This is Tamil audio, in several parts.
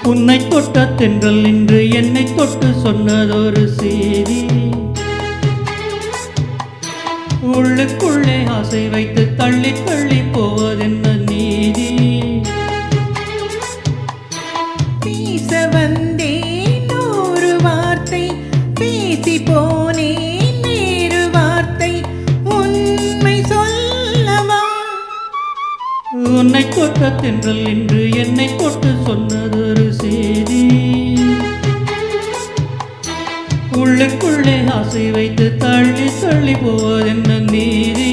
உன்னை தொட்ட தென்றல் இன்று என்னை தொட்டு சொன்னதொரு செய்தி. உள்ளுக்குள்ளே ஆசை வைத்து தள்ளி தள்ளி போவதென்ன நீதி. பேச வந்தேன் ஒரு வார்த்தை, பேசி போனேன் வேறு வார்த்தை, உண்மை சொல்லவா? உன்னை தொட்ட தென்றல் இன்று என்னை தொட்டு சொன்னதொரு செய்தி. உள்ளுக்குள்ளே ஆசை வைத்து தள்ளி தள்ளி போவதென்ன நீதி.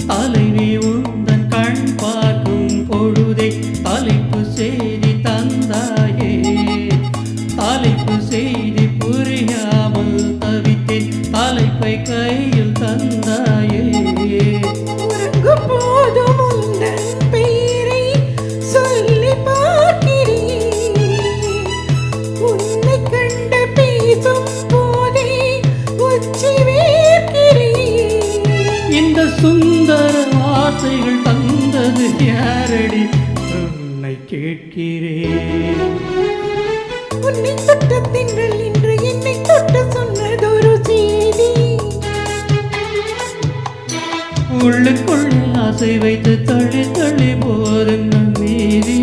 தலைவி உந்தன் கண் பார்க்கும் பொழுதை தலைப்பு செய்தி தந்தாயே. தலைப்பு செய்தி புரியாமல் தவித்தேன், தலைப்பை கையில் தந்தாயே. உறங்கும் போதும் உந்தன் பெயரை சொல்லி பார்க்கிறேன், உன்னை கண்டு பேசும் போதே உச்சி வேர்க்கிறேன். இந்த சுந்தர வார்த்தைகள் தந்தது யாரடி, உன்னை கேட்கிறேன். உன்னை தொட்ட தென்றல் இன்று என்னை தொட்டு சொன்னதொரு செய்தி. உள்ளுக்குள்ளே ஆசை வைத்து தள்ளி தள்ளி போவதென்ன நீதி.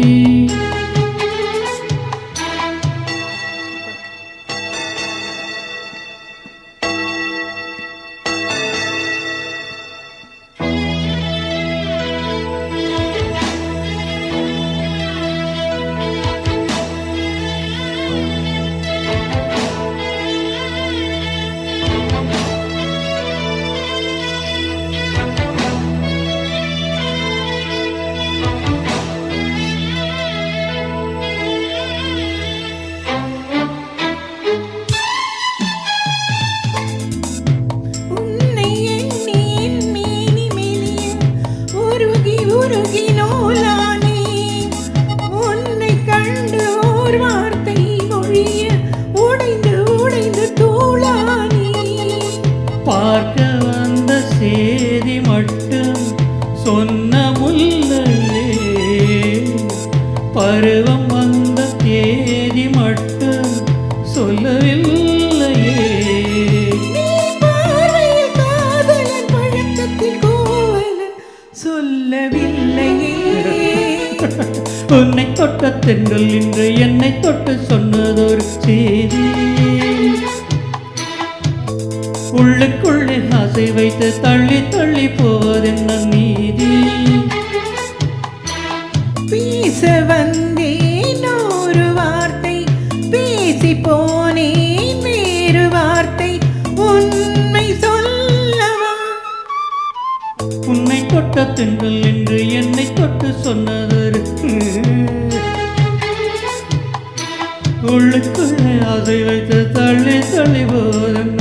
உன்னை எண்ணி என் மேனி மெலிய உருகி உருகி நூலானே, உன்னை கண்டு ஓர் வார்த்தை மொழிய உடைந்து உடைந்து தூளானே. பார்க்க வந்த சேதி மட்டும் சொன்ன முல்லையே, பருவம் வந்த தேதி மட்டும் சொல்லவில்லையே. நீ பார்வையில் காதலன் பழக்கத்தில் கோவலன் சொல்லவில்லையே. உன்னை தொட்ட தென்றல் இன்று என்னை தொட்டு சொன்னதொரு செய்தி. உள்ளுக்குள்ளே ஆசை வைத்து தள்ளி தள்ளி போவதென்ன நீதி. பேச வந்தேன் ஒரு வார்த்தை, பேசி போனேன் வேறு வார்த்தை, உண்மை சொல்லவா? உன்னை தொட்ட தென்றல் என்று என்னை தொட்டு சொன்னதொரு உள்ளுக்குள்ளே ஆசை வைத்து தள்ளி தள்ளி போவதென்ன